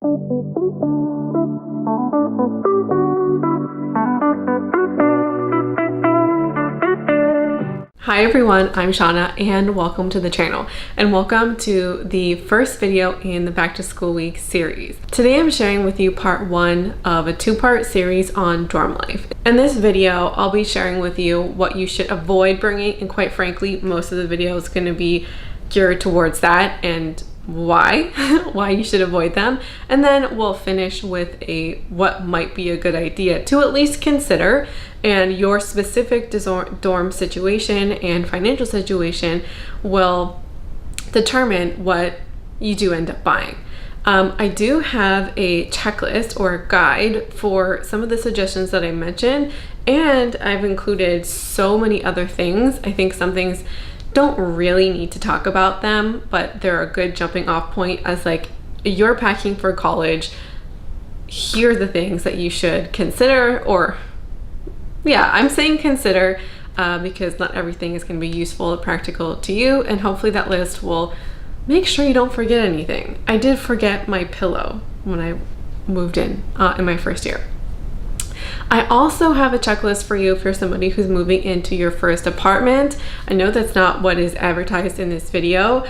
Hi everyone, I'm Shauna and welcome to the channel and welcome to the first video in the back to school week series. Today I'm sharing with you part one of a two-part series on dorm life. In this video, I'll be sharing with you what you should avoid bringing, and quite frankly, most of the video is going to be geared towards that and why you should avoid them. And then we'll finish with what might be a good idea to at least consider, and your specific dorm situation and financial situation will determine what you do end up buying. I do have a checklist or a guide for some of the suggestions that I mentioned, and I've included so many other things. I think some things don't really need to talk about them, but they're a good jumping off point as like, you're packing for college, here are the things that you should consider, or yeah, I'm saying consider because not everything is going to be useful or practical to you, and hopefully that list will make sure you don't forget anything. I did forget my pillow when I moved in my first year. I also have a checklist for you if you're somebody who's moving into your first apartment. I know that's not what is advertised in this video,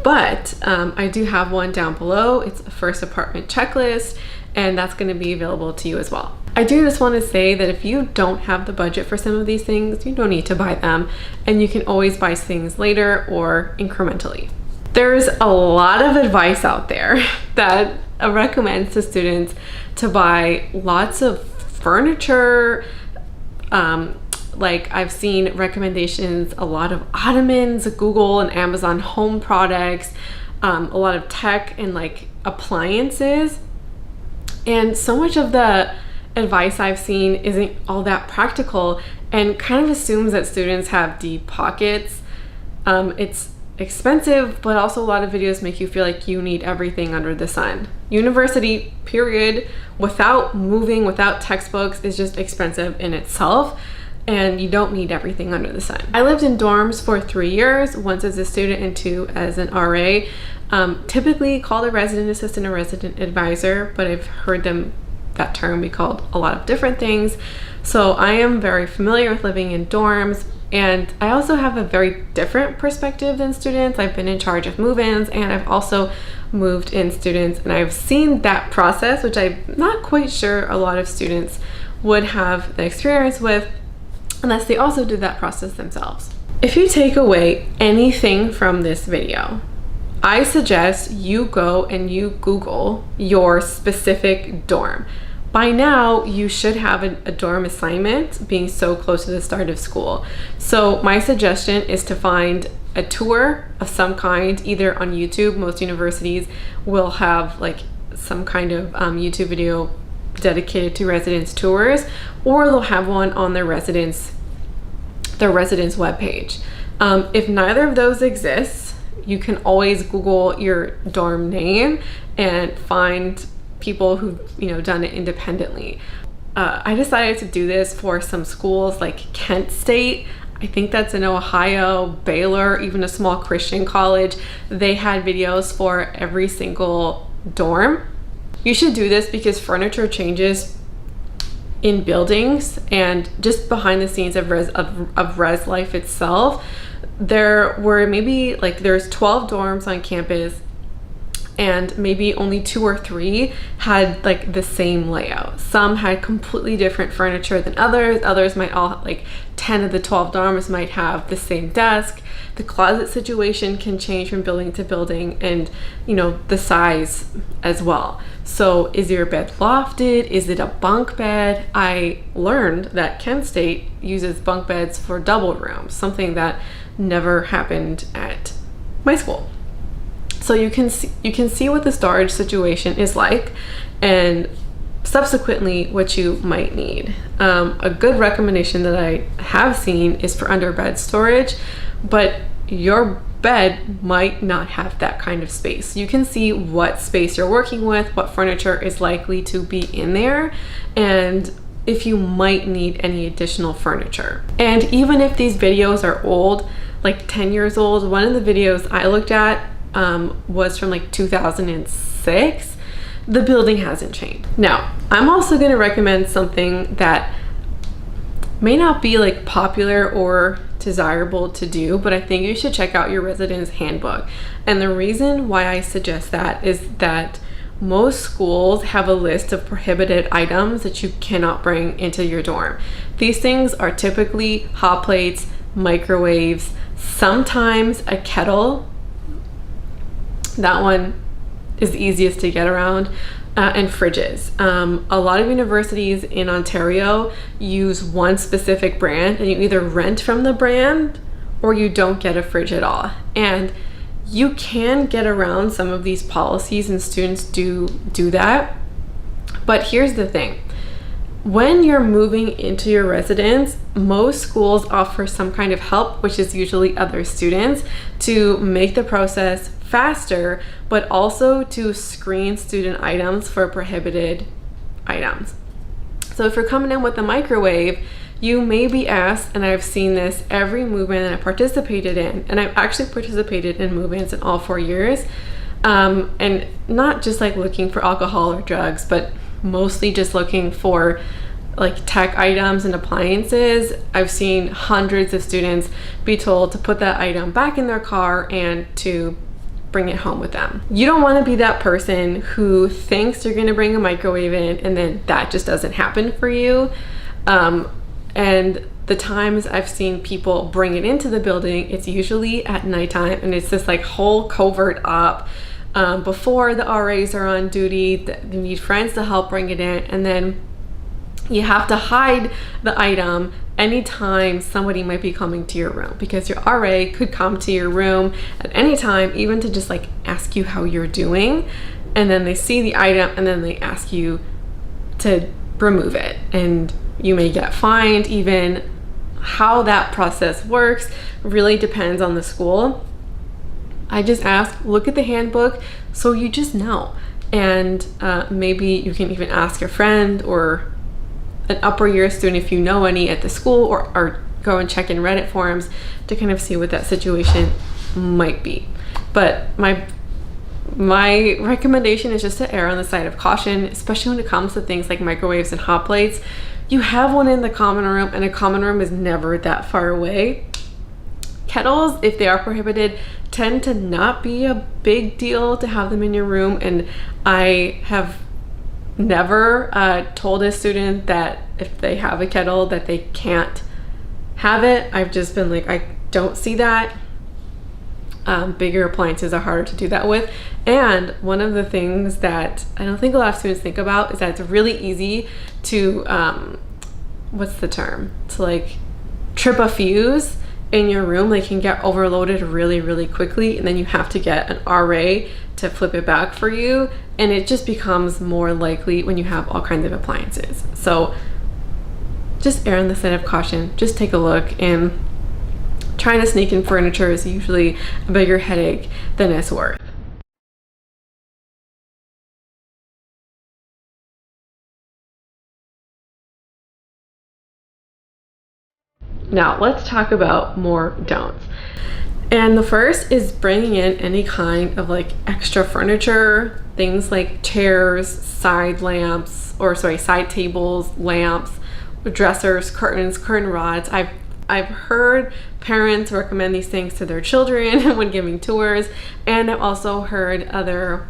but I do have one down below. It's a first apartment checklist, and that's going to be available to you as well. I do just want to say that if you don't have the budget for some of these things, you don't need to buy them, and you can always buy things later or incrementally. There's a lot of advice out there that recommends to students to buy lots of furniture. Like I've seen recommendations, a lot of ottomans, Google and Amazon home products, a lot of tech and like appliances. And so much of the advice I've seen isn't all that practical and kind of assumes that students have deep pockets. It's expensive, but also a lot of videos make you feel like you need everything under the sun. University, period, without moving, without textbooks, is just expensive in itself, and you don't need everything under the sun. I lived in dorms for 3 years, once as a student and 2 as an RA. Typically called a resident assistant or resident advisor, but I've heard that term be called a lot of different things. So I am very familiar with living in dorms, and I also have a very different perspective than students. I've been in charge of move-ins, and I've also moved in students, and I've seen that process, which I'm not quite sure a lot of students would have the experience with unless they also did that process themselves. If you take away anything from this video, I suggest you go and you Google your specific dorm. By now, you should have a dorm assignment, being so close to the start of school. So my suggestion is to find a tour of some kind, either on YouTube. Most universities will have like some kind of YouTube video dedicated to residence tours, or they'll have one on their residence webpage. If neither of those exists, you can always Google your dorm name and find people who've done it independently. I decided to do this for some schools like Kent State. I think that's in Ohio, Baylor, even a small Christian college. They had videos for every single dorm. You should do this because furniture changes in buildings, and just behind the scenes of res life itself. There were there's 12 dorms on campus, and maybe only 2 or 3 had like the same layout. Some had completely different furniture than others. Others might all, like 10 of the 12 dorms might have the same desk. The closet situation can change from building to building, and the size as well. So is your bed lofted? Is it a bunk bed? I learned that Kent State uses bunk beds for double rooms, something that never happened at my school. So you can see what the storage situation is like, and subsequently what you might need. A good recommendation that I have seen is for under bed storage, but your bed might not have that kind of space. You can see what space you're working with, what furniture is likely to be in there, and if you might need any additional furniture. And even if these videos are old, like 10 years old, one of the videos I looked at was from like 2006. the building hasn't changed. Now, I'm also going to recommend something that may not be like popular or desirable to do, but I think you should check out your residence handbook. And the reason why I suggest that is that most schools have a list of prohibited items that you cannot bring into your dorm. These things are typically hot plates, microwaves, sometimes a kettle. That one is the easiest to get around. And fridges. A lot of universities in Ontario use one specific brand, and you either rent from the brand or you don't get a fridge at all. And you can get around some of these policies, and students do that. But here's the thing. When you're moving into your residence, most schools offer some kind of help, which is usually other students, to make the process faster, but also to screen student items for prohibited items. So if you're coming in with a microwave, you may be asked, and I've seen this every move-in that I participated in, and I've actually participated in move-ins in all 4 years, and not just like looking for alcohol or drugs, but mostly just looking for like tech items and appliances. I've seen hundreds of students be told to put that item back in their car and to bring it home with them. You don't want to be that person who thinks you're going to bring a microwave in and then that just doesn't happen for you. And the times I've seen people bring it into the building, it's usually at nighttime, and it's this like whole covert op before the RAs are on duty. They need friends to help bring it in, and then you have to hide the item anytime somebody might be coming to your room, because your RA could come to your room at any time, even to just like ask you how you're doing, and then they see the item and then they ask you to remove it, and you may get fined. Even how that process works really depends on the school. I just ask, look at the handbook so you just know, and maybe you can even ask a friend or an upper year student if you know any at the school, or go and check in Reddit forums to kind of see what that situation might be. But my recommendation is just to err on the side of caution, especially when it comes to things like microwaves and hot plates. You have one in the common room, and a common room is never that far away. Kettles, if they are prohibited, tend to not be a big deal to have them in your room, and I have never told a student that if they have a kettle that they can't have it. I've just been like, I don't see that. Bigger appliances are harder to do that with. And one of the things that I don't think a lot of students think about is that it's really easy to what's the term, to like trip a fuse in your room. They can get overloaded really quickly, and then you have to get an RA to flip it back for you, and it just becomes more likely when you have all kinds of appliances. So just err on the side of caution. Just take a look, and trying to sneak in furniture is usually a bigger headache than it's worth. Now let's talk about more don'ts. And the first is bringing in any kind of like extra furniture, things like chairs, side tables, lamps, dressers, curtains, curtain rods. I've heard parents recommend these things to their children when giving tours, and I've also heard other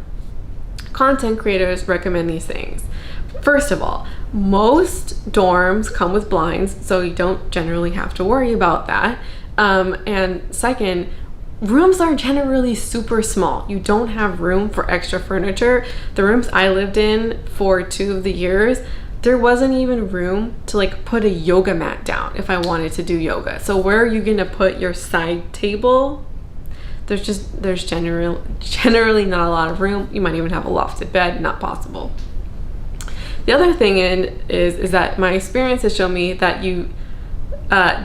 content creators recommend these things. First of all, most dorms come with blinds, so you don't generally have to worry about that. And second, rooms are generally super small. You don't have room for extra furniture. The rooms I lived in for 2 of the years, there wasn't even room to like put a yoga mat down if I wanted to do yoga. So where are you gonna put your side table? There's generally not a lot of room. You might even have a lofted bed, not possible. The other thing is that my experience has shown me that you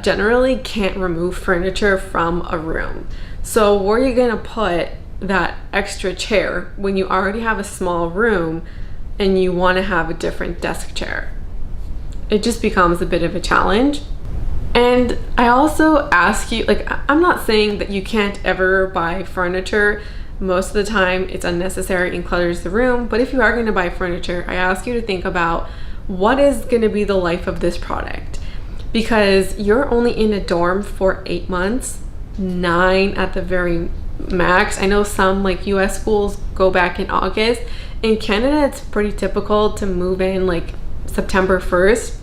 generally can't remove furniture from a room. So where are you gonna put that extra chair when you already have a small room and you want to have a different desk chair? It just becomes a bit of a challenge. And I also ask you, like, I'm not saying that you can't ever buy furniture Most of the time it's unnecessary and clutters the room. But if you are going to buy furniture, I ask you to think about what is going to be the life of this product, because you're only in a dorm for 8 months, 9 at the very max. I know some like US schools go back in August. In Canada, it's pretty typical to move in like September 1st,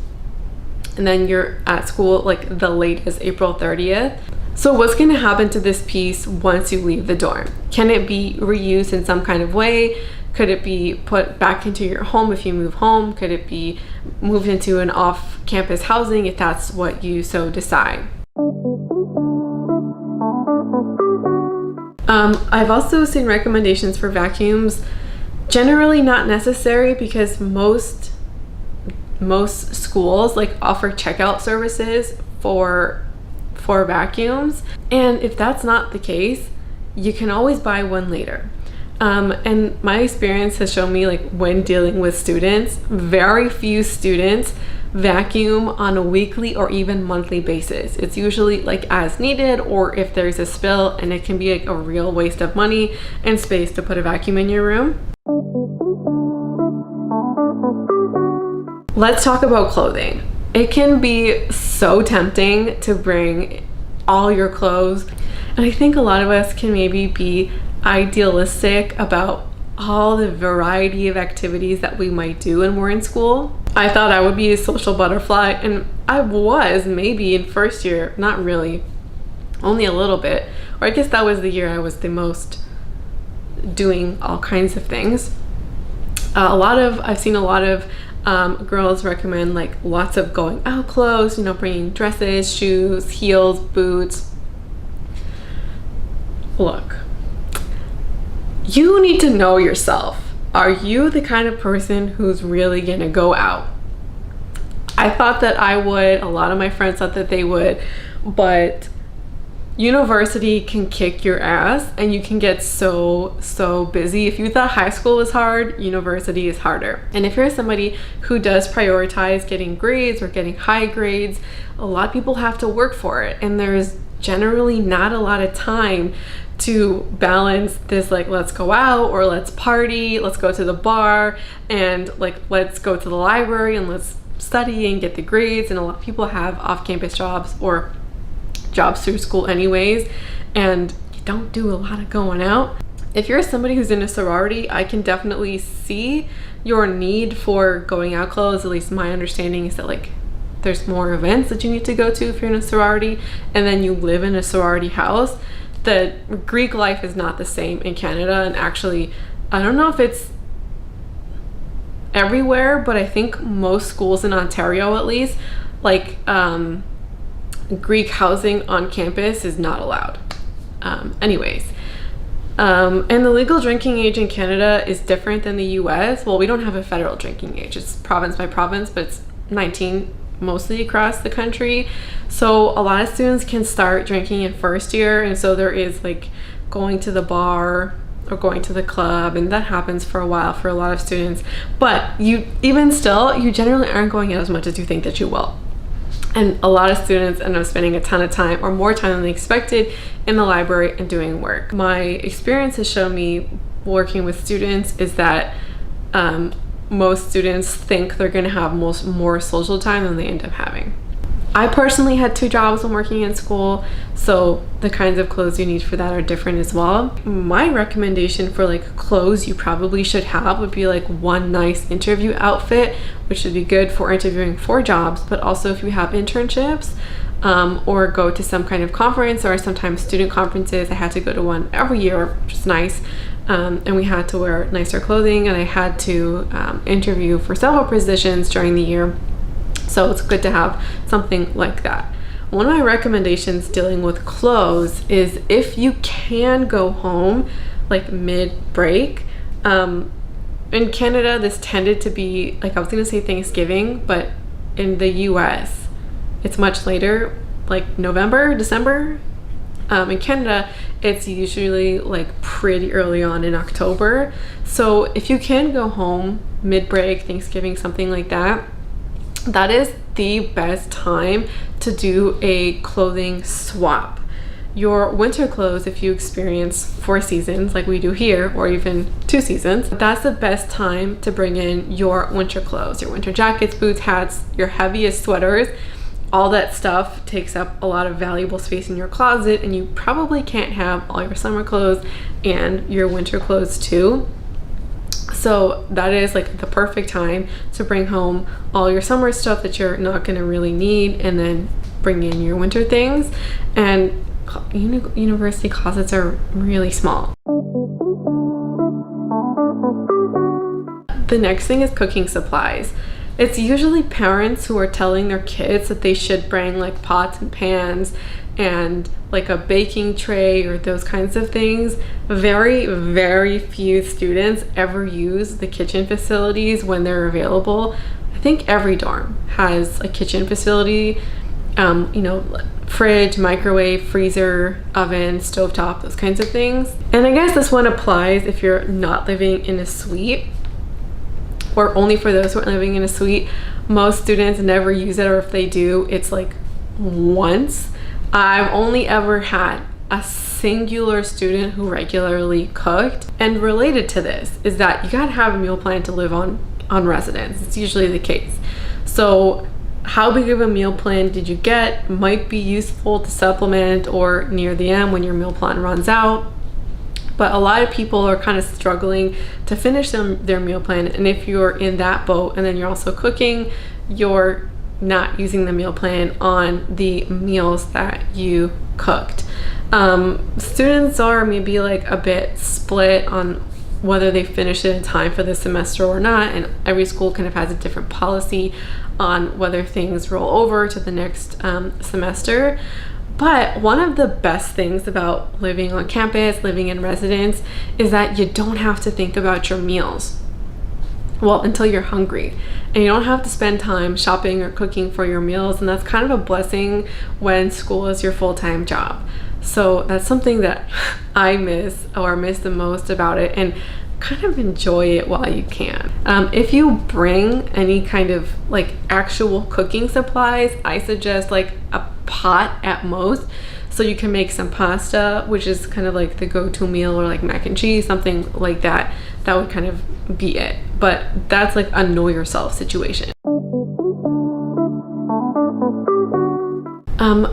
and then you're at school like the latest April 30th. So what's going to happen to this piece once you leave the dorm? Can it be reused in some kind of way? Could it be put back into your home if you move home? Could it be moved into an off-campus housing if that's what you so decide? I've also seen recommendations for vacuums. Generally not necessary, because most schools like offer checkout services for vacuums, and if that's not the case, you can always buy one later. And my experience has shown me, like, when dealing with students, very few students vacuum on a weekly or even monthly basis. It's usually like as needed, or if there's a spill, and it can be like a real waste of money and space to put a vacuum in your room. Let's talk about clothing. It can be so tempting to bring all your clothes, and I think a lot of us can maybe be idealistic about all the variety of activities that we might do when we're in school. I thought I would be a social butterfly, and I was maybe in first year, not really, only a little bit, or I guess that was the year I was the most doing all kinds of things. I've seen a lot of girls recommend like lots of going out clothes, you know, bringing dresses, shoes, heels, boots. Look, you need to know yourself. Are you the kind of person who's really gonna go out? I thought that I would. A lot of my friends thought that they would, but university can kick your ass, and you can get so busy. If you thought high school was hard, university is harder. And if you're somebody who does prioritize getting grades or getting high grades, a lot of people have to work for it, and there's generally not a lot of time to balance this, like, let's go out, or let's party, let's go to the bar, and like let's go to the library and let's study and get the grades. And a lot of people have off-campus jobs or jobs through school anyways, and you don't do a lot of going out. If you're somebody who's in a sorority, I can definitely see your need for going out clothes. At least my understanding is that like there's more events that you need to go to if you're in a sorority, and then you live in a sorority house. The Greek life is not the same in Canada, and actually I don't know if it's everywhere, but I think most schools in Ontario at least, like Greek housing on campus is not allowed. Anyways, and the legal drinking age in Canada is different than the US. Well, we don't have a federal drinking age. It's province by province, but it's 19 mostly across the country. So a lot of students can start drinking in first year, and so there is like going to the bar or going to the club, and that happens for a while for a lot of students. But you generally aren't going out as much as you think that you will. And a lot of students end up spending a ton of time, or more time than they expected, in the library and doing work. My experience has shown me working with students is that most students think they're going to have more social time than they end up having. I personally had 2 jobs when working in school, so the kinds of clothes you need for that are different as well. My recommendation for like clothes you probably should have would be like one nice interview outfit, which would be good for interviewing for jobs, but also if you have internships or go to some kind of conference, or sometimes student conferences. I had to go to one every year, which is nice. And we had to wear nicer clothing, and I had to interview for several positions during the year. So it's good to have something like that. One of my recommendations dealing with clothes is if you can go home like mid-break. In Canada, this tended to be, like, I was gonna say Thanksgiving, but in the US, it's much later, like November, December. In Canada, it's usually like pretty early on in October. So if you can go home mid-break, Thanksgiving, something like that, that is the best time to do a clothing swap. your winter clothes, if you experience 4 seasons like we do here, or even 2 seasons, that's the best time to bring in your winter clothes, your winter jackets, boots, hats, your heaviest sweaters. All that stuff takes up a lot of valuable space in your closet, and you probably can't have all your summer clothes and your winter clothes too. So that is like the perfect time to bring home all your summer stuff that you're not going to really need, and then bring in your winter things. And university closets are really small. The next thing is cooking supplies. It's usually parents who are telling their kids that they should bring like pots and pans and like a baking tray or those kinds of things. Very, very few students ever use the kitchen facilities when they're available. I think every dorm has a kitchen facility, fridge, microwave, freezer, oven, stovetop, those kinds of things. And I guess this one applies if you're not living in a suite, or only for those who are living in a suite. Most students never use it, or if they do, it's like once. I've only ever had a singular student who regularly cooked. And related to this is that you gotta have a meal plan to live on residence. It's usually the case. So how big of a meal plan did you get might be useful to supplement or near the end when your meal plan runs out. But a lot of people are kind of struggling to finish their meal plan. And if you're in that boat and then you're also cooking, you're not using the meal plan on the meals that you cooked. Students are maybe like a bit split on whether they finish it in time for the semester or not. And every school kind of has a different policy on whether things roll over to the next semester. But one of the best things about living on campus, living in residence, is that you don't have to think about your meals. Well, until you're hungry. And you don't have to spend time shopping or cooking for your meals. And that's kind of a blessing when school is your full-time job. So that's something that I miss the most about it, and kind of enjoy it while you can. If you bring any kind of like actual cooking supplies, I suggest like a pot at most, so you can make some pasta, which is kind of like the go-to meal, or like mac and cheese, something like that. That would kind of be it. But that's like a know yourself situation.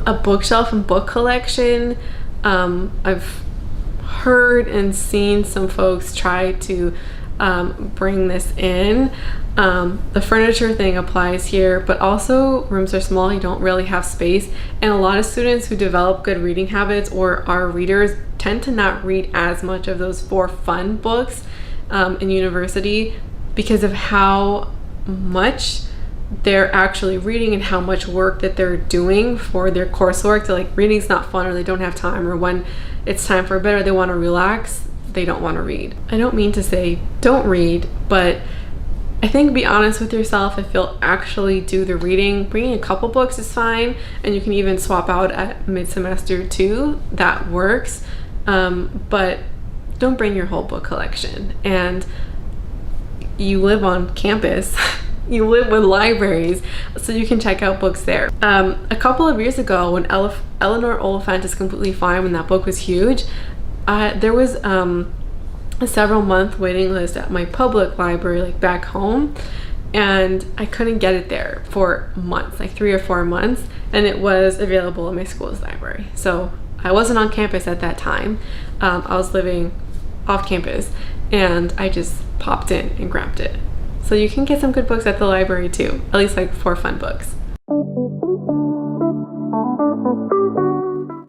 A bookshelf and book collection. I've heard and seen some folks try to bring this in. The furniture thing applies here, but also rooms are small, you don't really have space, and a lot of students who develop good reading habits or are readers tend to not read as much of those for fun books in university, because of how much they're actually reading and how much work that they're doing for their coursework. They're like, reading's not fun, or they don't have time, or when it's time for bed or they want to relax, they don't want to read. I don't mean to say don't read, but I think be honest with yourself. If you'll actually do the reading, bringing a couple books is fine, and you can even swap out at mid-semester too. That works, but don't bring your whole book collection. And you live on campus. You live with libraries, so you can check out books there. A couple of years ago, when Eleanor Oliphant is Completely Fine, when that book was huge, there was a several-month waiting list at my public library, like back home, and I couldn't get it there for months, like 3 or 4 months, and it was available at my school's library. So I wasn't on campus at that time. I was living off campus, and I just popped in and grabbed it. So you can get some good books at the library too, at least like for fun books.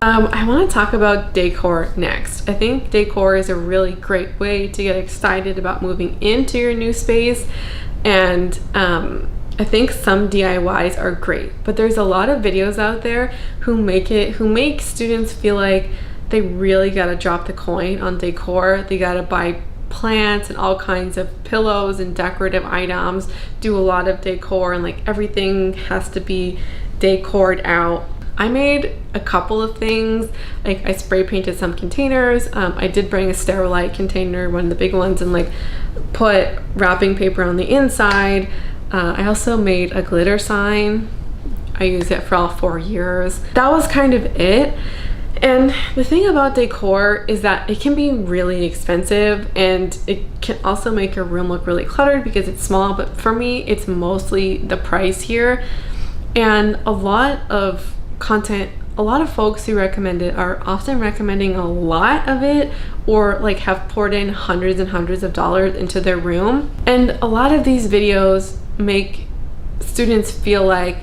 I want to talk about decor next. I think decor is a really great way to get excited about moving into your new space, and I think some DIYs are great, but there's a lot of videos out there who make students feel like they really gotta drop the coin on decor. They gotta buy plants and all kinds of pillows and decorative items, do a lot of decor, and like everything has to be decored out. I made a couple of things. Like I spray painted some containers. I did bring a Sterilite container, one of the big ones, and like put wrapping paper on the inside. I also made a glitter sign. I used it for all 4 years. That was kind of it. And the thing about decor is that it can be really expensive, and it can also make your room look really cluttered because it's small. But for me, it's mostly the price here. And a lot of content, a lot of folks who recommend it are often recommending a lot of it, or like have poured in hundreds and hundreds of dollars into their room. And a lot of these videos make students feel like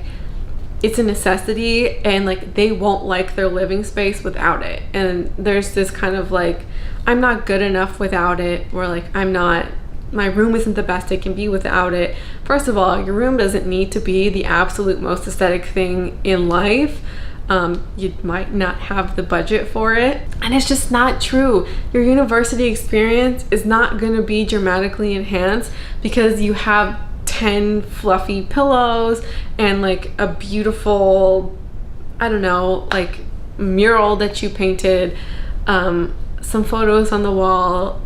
it's a necessity, and like they won't like their living space without it. And there's this kind of like, I'm not good enough without it, or like my room isn't the best it can be without it. First of all, your room doesn't need to be the absolute most aesthetic thing in life. You might not have the budget for it, and it's just not true. Your university experience is not going to be dramatically enhanced because you have 10 fluffy pillows and like a beautiful, I don't know, like mural that you painted, some photos on the wall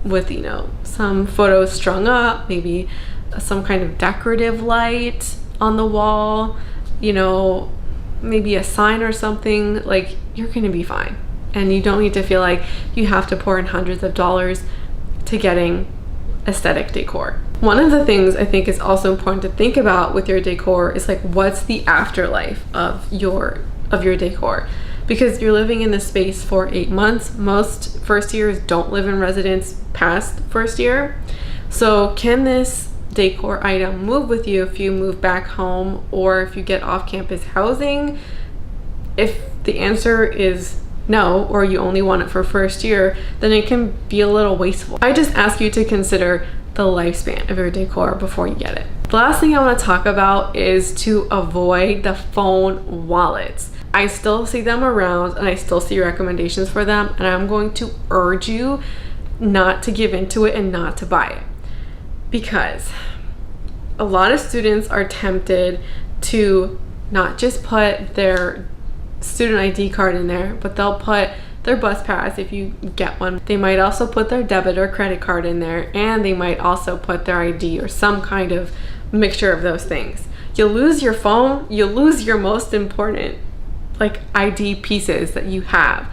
with, you know, some photos strung up, maybe some kind of decorative light on the wall, you know, maybe a sign or something. Like, you're gonna be fine, and you don't need to feel like you have to pour in hundreds of dollars to getting aesthetic decor. One of the things I think is also important to think about with your decor is like, what's the afterlife of your decor? Because you're living in this space for 8 months. Most first years don't live in residence past first year. So can this decor item move with you if you move back home, or if you get off-campus housing? If the answer is no, or you only want it for first year, then it can be a little wasteful. I just ask you to consider the lifespan of your decor before you get it. The last thing I want to talk about is to avoid the phone wallets. I still see them around, and I still see recommendations for them, and I'm going to urge you not to give into it and not to buy it, because a lot of students are tempted to not just put their student ID card in there, but they'll put their bus pass if you get one. They might also put their debit or credit card in there, and they might also put their ID or some kind of mixture of those things. You lose your phone, you lose your most important like ID pieces that you have.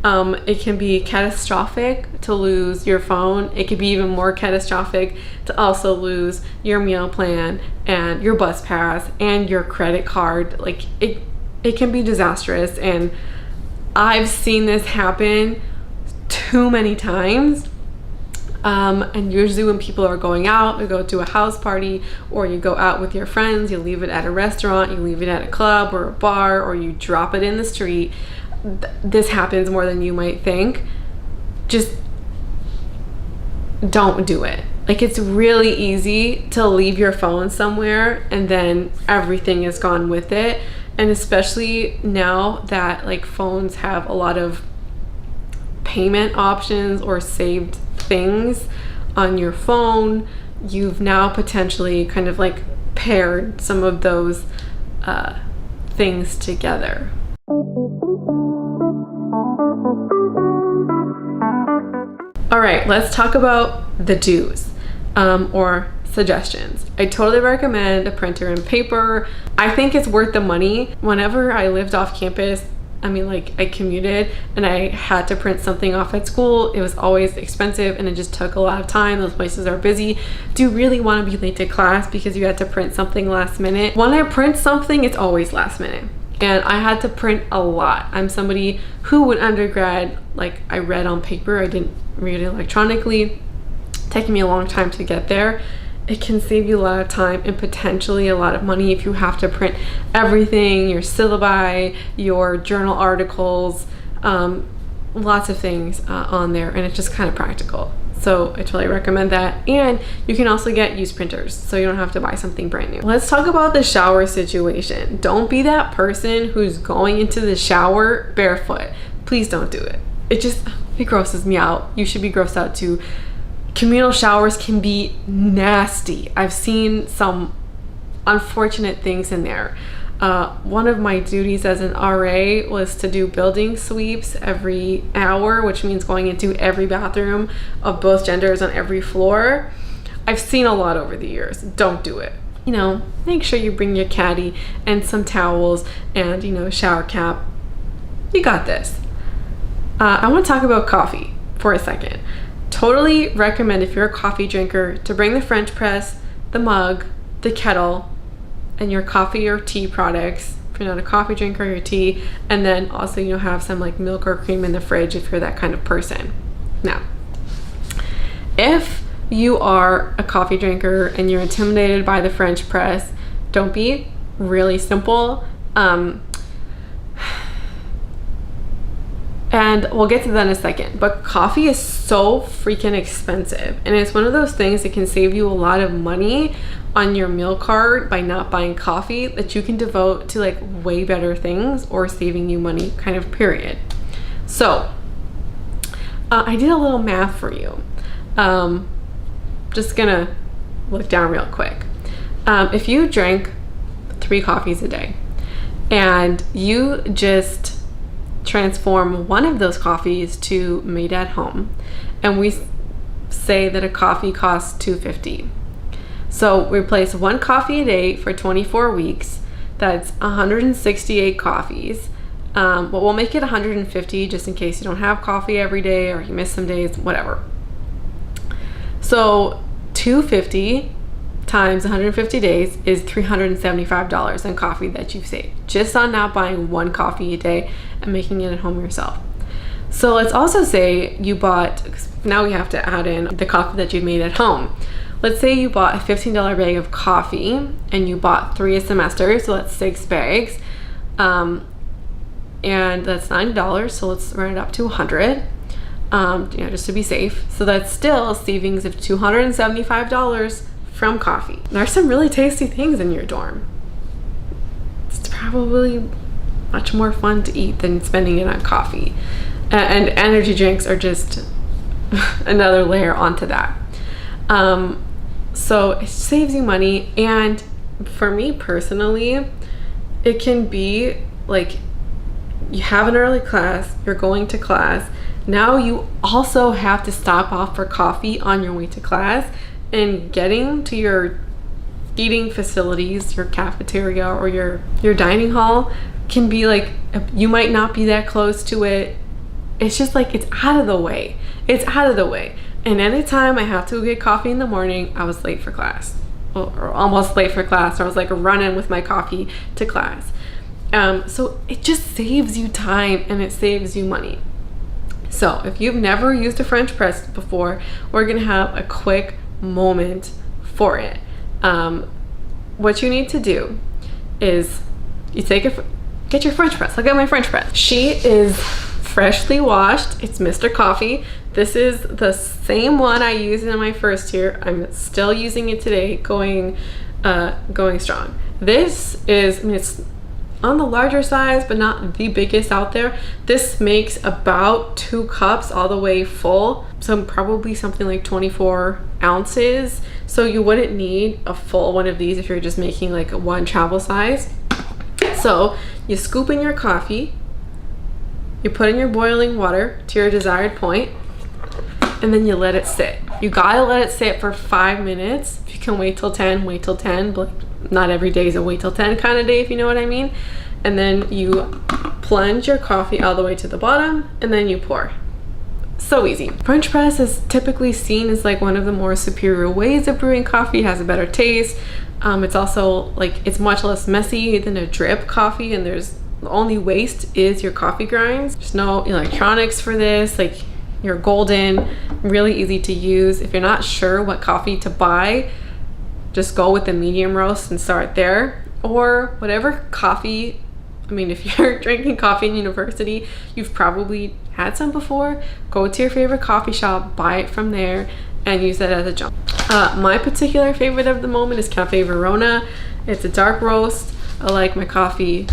It can be catastrophic to lose your phone. It could be even more catastrophic to also lose your meal plan and your bus pass and your credit card. Like, it can be disastrous, and I've seen this happen too many times. And usually when people are going out, you go to a house party, or you go out with your friends, you leave it at a restaurant, you leave it at a club or a bar, or you drop it in the street. This happens more than you might think. Just don't do it. Like, it's really easy to leave your phone somewhere and then everything is gone with it. And especially now that like phones have a lot of payment options or saved things on your phone, you've now potentially kind of like paired some of those things together. All right, let's talk about the do's or suggestions. I totally recommend a printer and paper. I think it's worth the money. Whenever I lived off campus, I mean, like, I commuted and I had to print something off at school, it was always expensive and it just took a lot of time. Those places are busy. Do you really want to be late to class because you had to print something last minute? When I print something, it's always last minute. And I had to print a lot. I'm somebody who in undergrad, like, I read on paper, I didn't read electronically. Taking me a long time to get there. It can save you a lot of time and potentially a lot of money if you have to print everything, your syllabi, your journal articles, lots of things on there, and it's just kind of practical. So I totally recommend that. And you can also get used printers, so you don't have to buy something brand new. Let's talk about the shower situation. Don't be that person who's going into the shower barefoot. Please don't do it. It grosses me out. You should be grossed out too. Communal showers can be nasty. I've seen some unfortunate things in there. One of my duties as an RA was to do building sweeps every hour, which means going into every bathroom of both genders on every floor. I've seen a lot over the years. Don't do it. You know, make sure you bring your caddy and some towels and, you know, a shower cap. You got this. I want to talk about coffee for a second. Totally recommend, if you're a coffee drinker, to bring the French press, the mug, the kettle, and your coffee or tea products. If you're not a coffee drinker, your tea, and then also, you know, have some like milk or cream in the fridge if you're that kind of person. Now, if you are a coffee drinker and you're intimidated by the French press, don't be. Really simple. And we'll get to that in a second, but coffee is so freaking expensive, and it's one of those things that can save you a lot of money on your meal card by not buying coffee that you can devote to like way better things or saving you money, kind of period. So I did a little math for you. Just gonna look down real quick. If you drank 3 coffees a day and you just transform one of those coffees to made at home, and we say that a coffee costs $2.50, so replace 1 coffee a day for 24 weeks. That's 168 coffees. But we'll make it 150 just in case you don't have coffee every day or you miss some days, whatever. So $2.50 times 150 days is $375 in coffee that you've saved just on not buying 1 coffee a day and making it at home yourself. So let's also say you bought, now we have to add in the coffee that you've made at home. Let's say you bought a $15 bag of coffee and you bought 3 a semester, so that's 6 bags, and that's $90, so let's run it up to $100, you know, just to be safe. So that's still savings of $275 from coffee. There's some really tasty things in your dorm. It's probably much more fun to eat than spending it on coffee. And energy drinks are just another layer onto that. So it saves you money, and for me personally, it can be like you have an early class, you're going to class, now you also have to stop off for coffee on your way to class, and getting to your eating facilities, your cafeteria or your dining hall can be like, you might not be that close to it. It's just like, it's out of the way. It's out of the way. And anytime I have to go get coffee in the morning, I was late for class, or almost late for class, or I was like running with my coffee to class. So it just saves you time and it saves you money. So if you've never used a French press before, we're gonna have a quick moment for it. What you need to do is you get your French press. Look at my French press. She is freshly washed. It's Mr. Coffee. This is the same one I used in my first year. I'm still using it today, going strong. This is, I mean, it's on the larger size, but not the biggest out there. This makes about 2 cups all the way full. So probably something like 24 ounces. So you wouldn't need a full one of these if you're just making like 1 travel size. So you scoop in your coffee, you put in your boiling water to your desired point, and then you let it sit. You gotta let it sit for 5 minutes. If you can wait till 10, wait till 10, but not every day is a wait till 10 kind of day, if you know what I mean. And then you plunge your coffee all the way to the bottom, and then you pour. So easy. French press is typically seen as like one of the more superior ways of brewing coffee. It has a better taste. It's also like, it's much less messy than a drip coffee, and the only waste is your coffee grinds. There's no electronics for this. Like, you're golden, really easy to use. If you're not sure what coffee to buy, just go with the medium roast and start there. Or whatever coffee, I mean, if you're drinking coffee in university, you've probably had some before. Go to your favorite coffee shop, buy it from there, and use that as a jump. My particular favorite of the moment is Cafe Verona. It's a dark roast. I like my coffee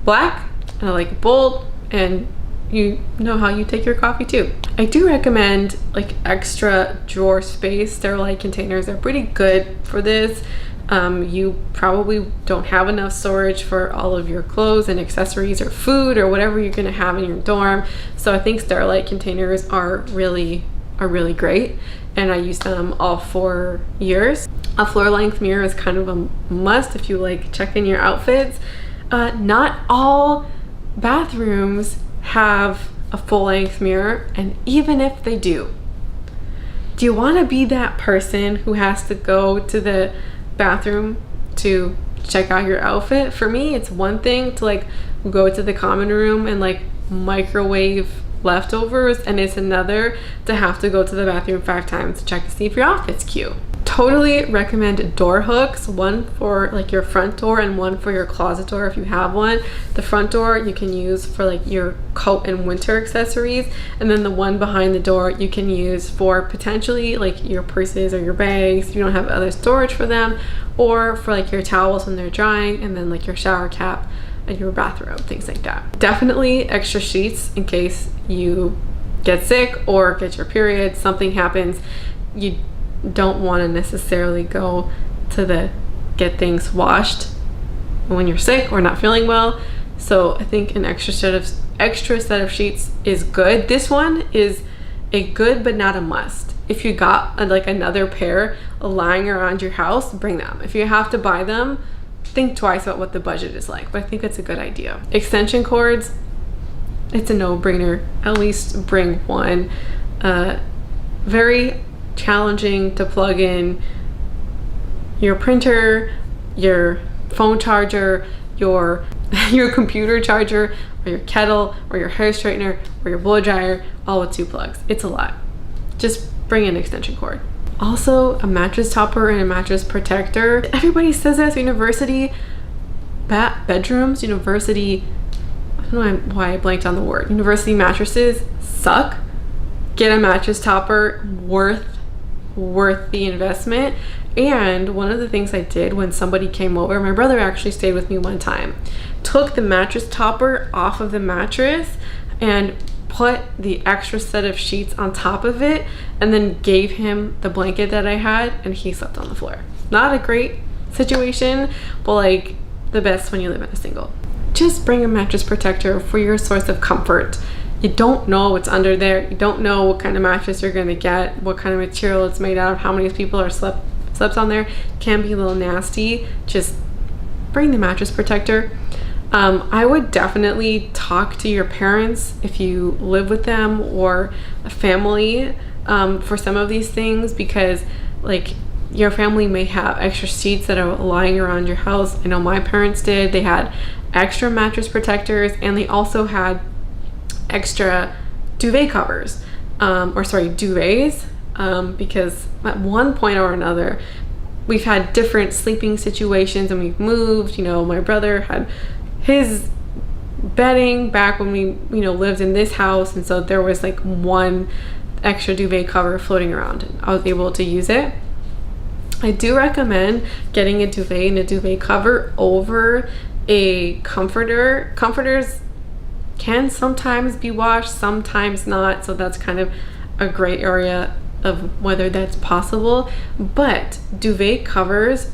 black, and I like it bold, and you know how you take your coffee too. I do recommend like extra drawer space. Sterilite containers are pretty good for this. You probably don't have enough storage for all of your clothes and accessories or food or whatever you're gonna have in your dorm. So I think Sterilite containers are really great, and I use them all 4 years. A floor length mirror is kind of a must if you like checking your outfits. Not all bathrooms have a a full-length mirror. And even if they do you want to be that person who has to go to the bathroom to check out your outfit? For me, it's one thing to like go to the common room and like microwave leftovers, and it's another to have to go to the bathroom 5 times to check to see if your outfit's cute. Totally recommend door hooks, one for like your front door and one for your closet door if you have one. The front door you can use for like your coat and winter accessories, and then the one behind the door you can use for potentially like your purses or your bags if you don't have other storage for them, or for like your towels when they're drying, and then like your shower cap and your bathrobe, things like that. Definitely extra sheets in case you get sick or get your period, something happens. You don't want to necessarily go to the get things washed when you're sick or not feeling well. So I think an extra set of sheets is good. This one is a good but not a must. If you got like another pair lying around your house, bring them. If you have to buy them, think twice about what the budget is like, but I think it's a good idea. Extension cords, it's a no-brainer. At least bring one. Very challenging to plug in your printer, your phone charger, your computer charger, or your kettle, or your hair straightener, or your blow dryer, all with 2 plugs. It's a lot. Just bring an extension cord. Also, a mattress topper and a mattress protector. Everybody says that university bedrooms, university, I don't know why I blanked on the word. University mattresses suck. Get a mattress topper, worth the investment. And one of the things I did when somebody came over, my brother actually stayed with me one time, took the mattress topper off of the mattress and put the extra set of sheets on top of it, and then gave him the blanket that I had, and he slept on the floor. Not a great situation, but like the best when you live in a single. Just bring a mattress protector for your source of comfort. You don't know what's under there. You don't know what kind of mattress you're going to get, what kind of material it's made out of, how many people are slept on there. Can be a little nasty. Just bring the mattress protector. I would definitely talk to your parents if you live with them, or a family, for some of these things, because like your family may have extra sheets that are lying around your house. I know my parents did. They had extra mattress protectors, and they also had extra duvet covers, duvets, because at one point or another we've had different sleeping situations and we've moved. You know, my brother had his bedding back when we lived in this house, and so there was like one extra duvet cover floating around, and I was able to use it. I do recommend getting a duvet and a duvet cover over a comforter. Comforters can sometimes be washed, sometimes not, so that's kind of a gray area of whether that's possible. But duvet covers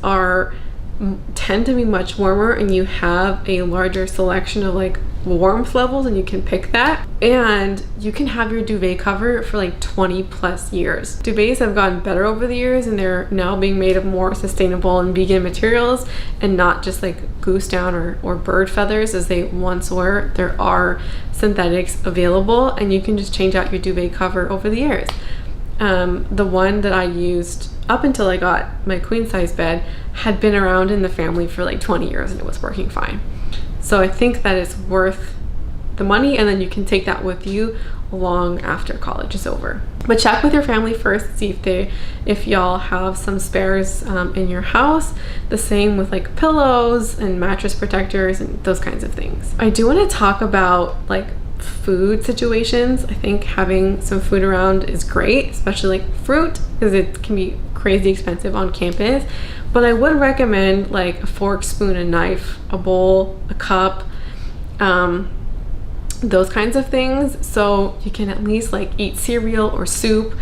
tend to be much warmer, and you have a larger selection of like warmth levels, and you can pick that, and you can have your duvet cover for like 20 plus years. Duvets have gotten better over the years, and they're now being made of more sustainable and vegan materials, and not just like goose down or bird feathers as they once were. There are synthetics available, and you can just change out your duvet cover over the years. The one that I used up until I got my queen size bed had been around in the family for like 20 years, and it was working fine. So I think that is worth the money, and then you can take that with you long after college is over. But check with your family first, see if y'all have some spares in your house. The same with like pillows and mattress protectors and those kinds of things. I do want to talk about like food situations. I think having some food around is great, especially like fruit, because it can be crazy expensive on campus. But I would recommend like a fork, spoon, a knife, a bowl, a cup, those kinds of things, so you can at least like eat cereal or soup,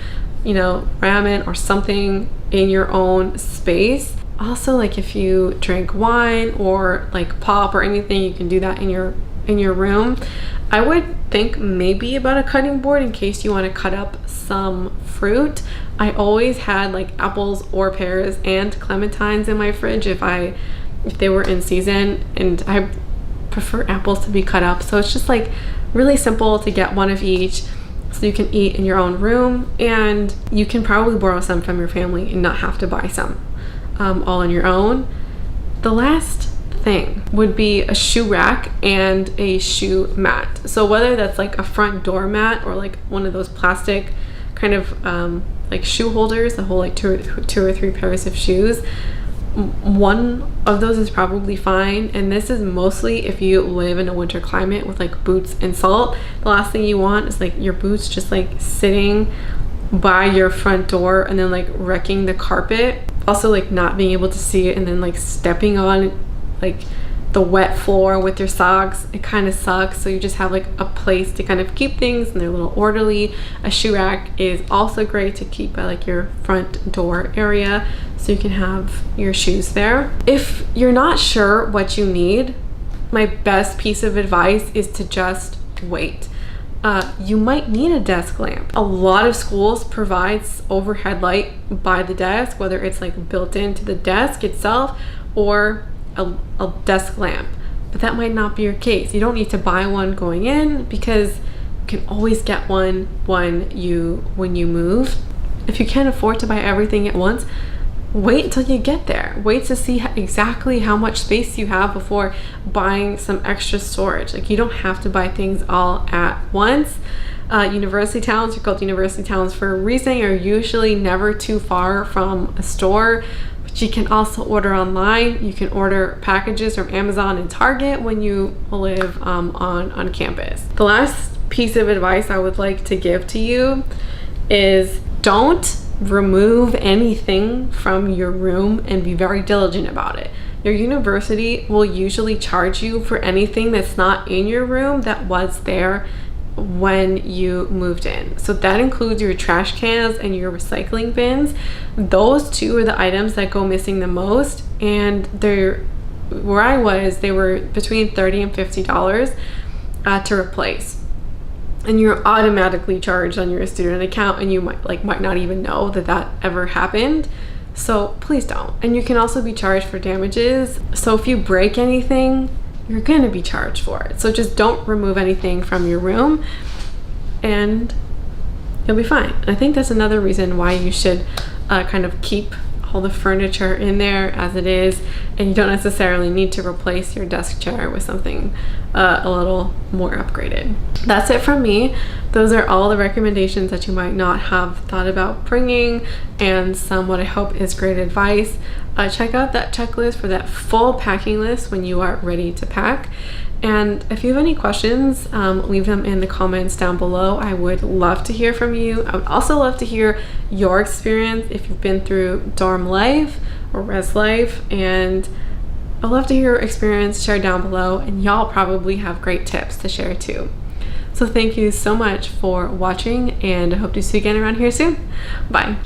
ramen or something in your own space. Also, like if you drink wine or like pop or anything, you can do that in your room. I would think maybe about a cutting board in case you want to cut up some fruit. I always had like apples or pears and clementines in my fridge if they were in season, and I prefer apples to be cut up. So it's just like really simple to get one of each, so you can eat in your own room, and you can probably borrow some from your family and not have to buy some all on your own. The last thing would be a shoe rack and a shoe mat. So whether that's like a front door mat or like one of those plastic kind of like shoe holders that hold like two or three pairs of shoes, one of those is probably fine. And this is mostly if you live in a winter climate with like boots and salt. The last thing you want is like your boots just like sitting by your front door and then like wrecking the carpet. Also like not being able to see it and then like stepping on like the wet floor with your socks. It kind of sucks. So you just have like a place to kind of keep things and they're a little orderly. A shoe rack is also great to keep by like your front door area, so you can have your shoes there. If you're not sure what you need, my best piece of advice is to just wait. You might need a desk lamp. A lot of schools provides overhead light by the desk, whether it's like built into the desk itself or a desk lamp, but that might not be your case. You don't need to buy one going in because you can always get one when you move. If you can't afford to buy everything at once, wait until you get there. Wait to see exactly how much space you have before buying some extra storage. Like, you don't have to buy things all at once. University towns are called university towns for a reason. You're usually never too far from a store. You can also order online. You can order packages from Amazon and Target when you live on campus. The last piece of advice I would like to give to you is don't remove anything from your room, and be very diligent about it. Your university will usually charge you for anything that's not in your room that was there when you moved in. So that includes your trash cans and your recycling bins. Those two are the items that go missing the most, and where I was, they were between $30 and $50 to replace. And you're automatically charged on your student account, and you might not even know that ever happened. So please don't. And you can also be charged for damages. So if you break anything, you're going to be charged for it. So just don't remove anything from your room and you'll be fine. I think that's another reason why you should kind of keep all the furniture in there as it is, and you don't necessarily need to replace your desk chair with something a little more upgraded. That's it from me. Those are all the recommendations that you might not have thought about bringing, and some what I hope is great advice. Check out that checklist for that full packing list when you are ready to pack. And if you have any questions, leave them in the comments down below. I would love to hear from you. I would also love to hear your experience if you've been through dorm life or res life, and I'd love to hear your experience shared down below, and y'all probably have great tips to share too. So thank you so much for watching, and I hope to see you again around here soon. Bye.